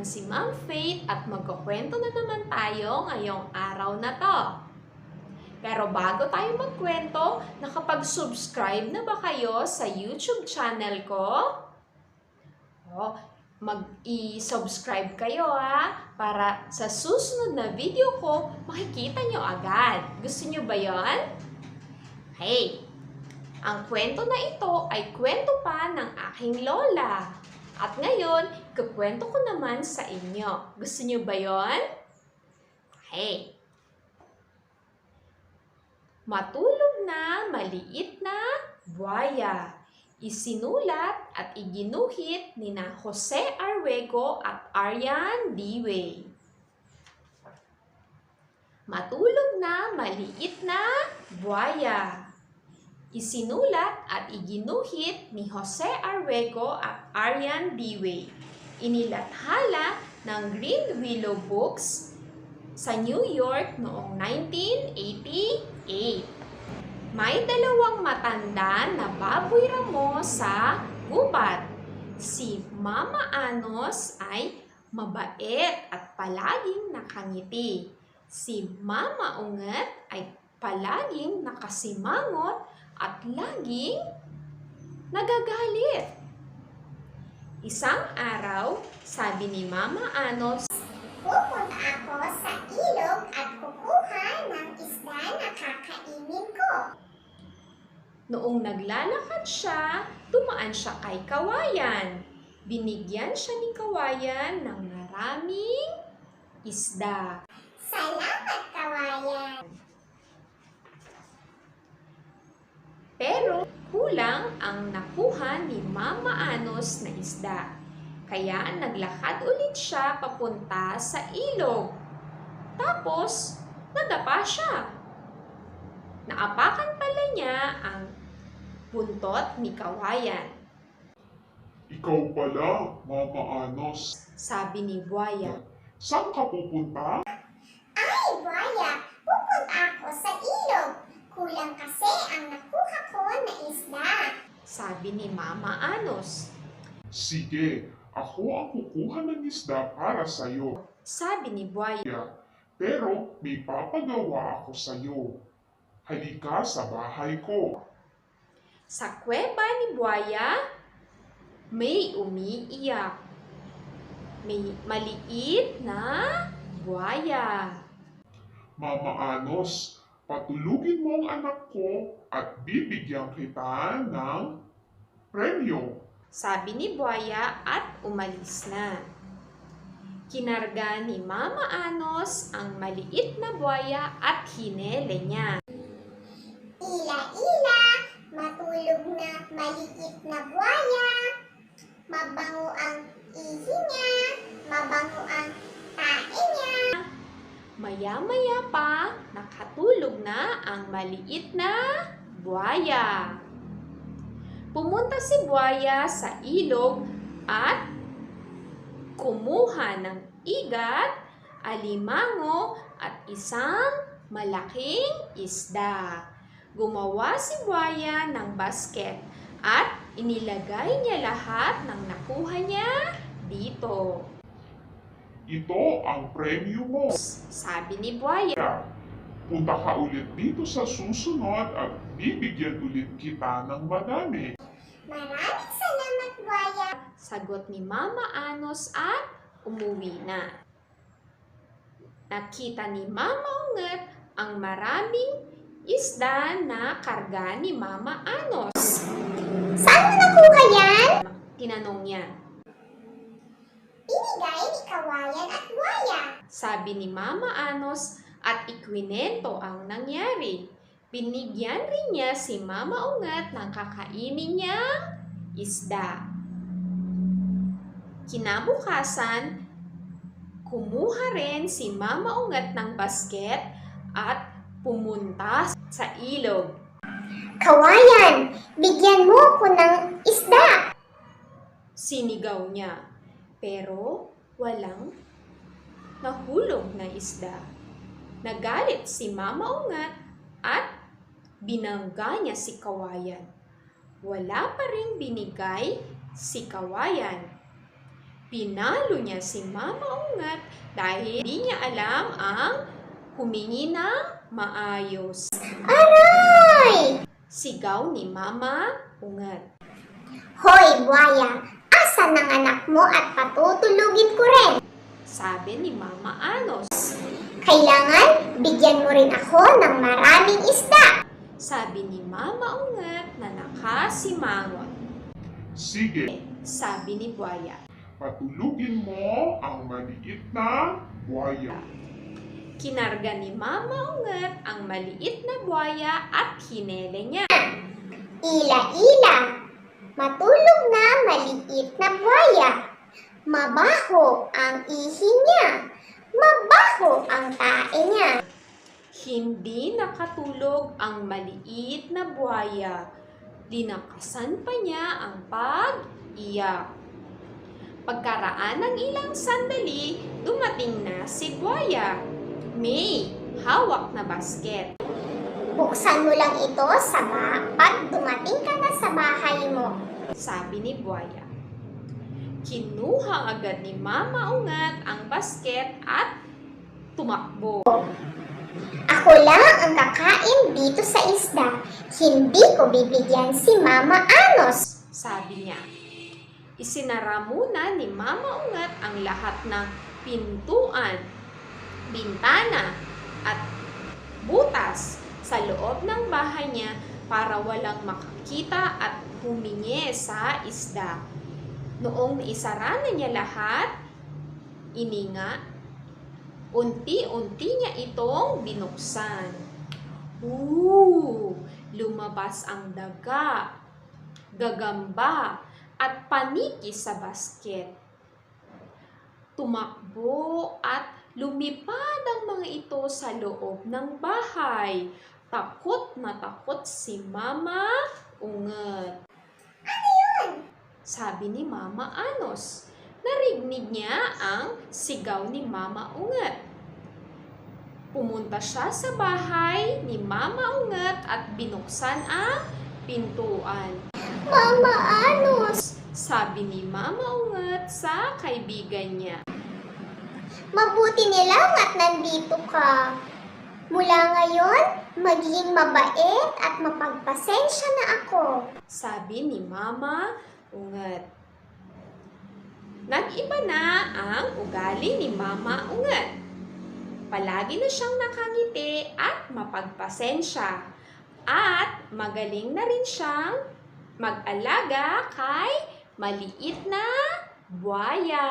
si Ma'am Faith at magkukwento na naman tayo ngayong araw na to. Pero bago tayo magkwento, nakapag-subscribe na ba kayo sa YouTube channel ko? Mag-i-subscribe kayo para sa susunod na video ko, makikita nyo agad. Gusto nyo ba yon? Hey! Ang kwento na ito ay kwento pa ng aking lola. At ngayon, kukwento ko naman sa inyo. Gusto niyo ba yon? Hey! Matulog na maliit na buwaya. Isinulat at iginuhit ni na Jose Arwego at Arian Diwe. Matulog na maliit na buwaya. Isinulat at iginuhit ni Jose Arwego at Arian Diwe. Inilathala ng Green Willow Books sa New York noong 1988. May dalawang matanda na baboy ramo sa gubat. Si Mama Anos ay mabait at palaging nakangiti. Si Mama Unget ay palaging nakasimangot at laging nagagalit. Isang araw, sabi ni Mama Anos, "Pupunta ako sa ilog at kukuha ng isda na kakainin ko." Noong naglalakad siya, dumaan siya kay Kawayan. Binigyan siya ni Kawayan ng maraming isda. "Salamat, Kawayan." Pero kulang ang nakuha ni Mama Anos na isda. Kaya naglakad ulit siya papunta sa ilog. Tapos, nadapa siya. Naapakan pala niya ang buntot ni Kawayan. Ikaw pala, Mama Anos. Sabi ni Buwaya. Saan ka pupunta? "Ay, buwaya, pupunta ako sa ilog. Kulang kasi ang nakuha ko na isda." Sabi ni Mama Anos. Sige, ako ang kukuha ng isda para sa'yo. Sabi ni Buwaya. Pero may papagawa ako sa'yo. Halika sa bahay ko. Sa kuweba ni Buwaya, may umiiyak. May maliit na buwaya. Mama Anos, patulugin mo ang anak ko at bibigyan kita ng premyo. Sabi ni Buwaya at umalis na. Kinarga ni Mama Anos ang maliit na buwaya at hinele niya. "Ila-ila, matulog na maliit na buwaya. Mabango ang ihi niya, mabango ang tae niya." Maya-maya pa, nakatulog na ang maliit na buwaya. Pumunta si Buwaya sa ilog at kumuha ng igat, alimango at isang malaking isda. Gumawa si Buwaya ng basket at inilagay niya lahat ng nakuha niya dito. Ito ang premyo mo. Sabi ni Buwaya. Punta ka ulit dito sa susunod at bibigyan ulit kita ng madami. "Maraming salamat, buwaya." Sagot ni Mama Anos at umuwi na. Nakita ni Mama Unget ang maraming isda na karga ni Mama Anos. "Saan mo nakuha yan?" Tinanong niya. "Binigay ni Kawayan at buwaya." Sabi ni Mama Anos at ikwinento ang nangyari. Binigyan rin niya si Mama Unget ng kakainin niyang isda. Kinabukasan, kumuha rin si Mama Unget ng basket at pumunta sa ilog. "Kawayan, bigyan mo ko ng isda." Sinigaw niya, pero walang nahulog na isda. Nagalit si Mama Unget at binangga niya si Kawayan. Wala pa ring binigay si Kawayan. Pinalo niya si Mama Ungat dahil di niya alam ang humingi ng maayos. Aray! Sigaw ni Mama Ungat. Hoy, buhaya! Asan ang anak mo at patutulugin ko rin? Sabi ni Mama Anos. Kailangan bigyan mo rin ako ng maraming isda. Sabi ni Mama Ungat na nakasimangot. Sige, Sabi ni Buhaya. patulugin mo ang maliit na buhaya. Kinarga ni Mama Ungat ang maliit na buhaya at hinele niya. Ila-ila, matulog na maliit na buhaya. Mabaho ang ihi niya. Mabaho ang tae niya. Hindi nakatulog ang maliit na buhaya. Linakasan pa niya ang pag-iyak. Pagkaraan ng ilang sandali, dumating na si buhaya. May hawak na basket. Buksan mo lang ito pag dumating ka na sa bahay mo. Sabi ni buhaya. Kinuha agad ni Mama Ungat ang basket at tumakbo. Ako lang ang kakain dito sa isda. Hindi ko bibigyan si Mama Anos. Sabi niya. Isinara muna ni Mama Ungat ang lahat ng pintuan, bintana at butas sa loob ng bahay niya para walang makakita at humingi sa isda. Noong naisara na niya lahat, ininga, unti-unti niya itong binuksan. Lumabas ang daga, gagamba, at paniki sa basket. Tumakbo at lumipad ang mga ito sa loob ng bahay. Takot na takot si Mama Ungat. Sabi ni Mama Anos. Narinig niya ang sigaw ni Mama Ungat. Pumunta siya sa bahay ni Mama Ungat at binuksan ang pintuan. Mama Anos, Sabi ni Mama Ungat sa kaibigan niya. mabuti nilang at nandito ka. Mula ngayon, maging mabait at mapagpasensya na ako. Sabi ni Mama Ungat. Nag-iba na ang ugali ni Mama Ungat. Palagi na siyang nakangiti at mapagpasensya. At magaling na rin siyang mag-alaga kay maliit na buhaya.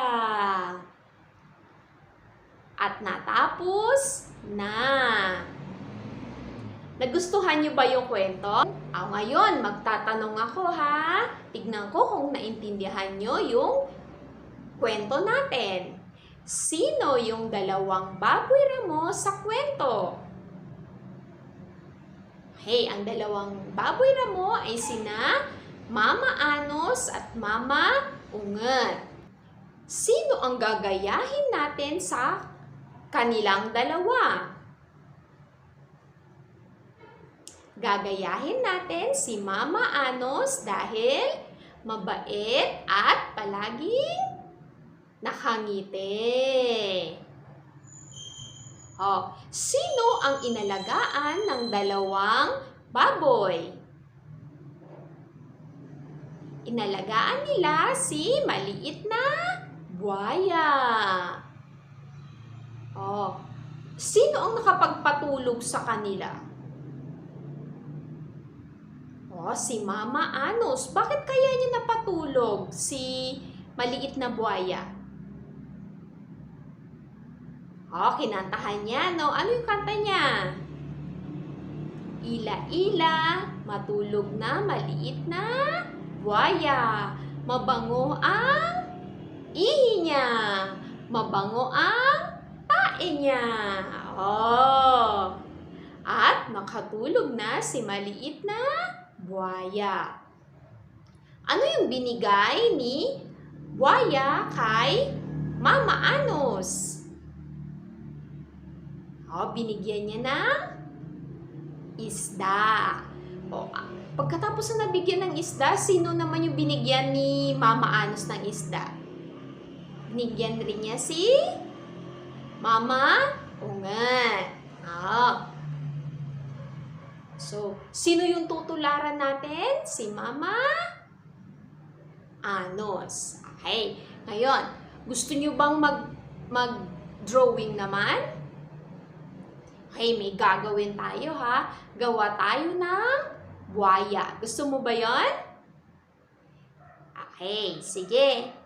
At natapos na. Nagustuhan niyo ba yung kwento? Ngayon, magtatanong ako ha. Tignan ko kung naintindihan niyo yung kwento natin. Sino yung dalawang baboy ramo sa kwento? Hey, ang dalawang baboy ramo ay sina Mama Anos at Mama Ungat. Sino ang gagayahin natin sa kanilang dalawa? Gagayahin natin si Mama Anos dahil mabait at palaging nakangiti. Sino ang inalagaan ng dalawang baboy? Inalagaan nila si maliit na buhaya. Sino ang nakapagpatulog sa kanila? Si Mama Anos. Bakit kaya niya napatulog si maliit na buhaya? Kinantahan niya, no? Ano yung kanta niya? Ila-ila, matulog na maliit na buhaya. Mabango ang ihi niya. Mabango ang tae niya. At nakatulog na si maliit na buhaya. Ano yung binigay ni buhaya kay Mama Anos? Binigyan niya ng isda. Pagkatapos na nabigyan ng isda, sino naman yung binigyan ni Mama Anos ng isda? Binigyan rin niya si Mama Ungat. So, sino yung tutularan natin? Si Mama Anos. Okay. Ngayon, gusto nyo bang mag-drawing naman? Okay, may gagawin tayo ha. Gawa tayo ng buhaya. Gusto mo ba yon? Okay, sige.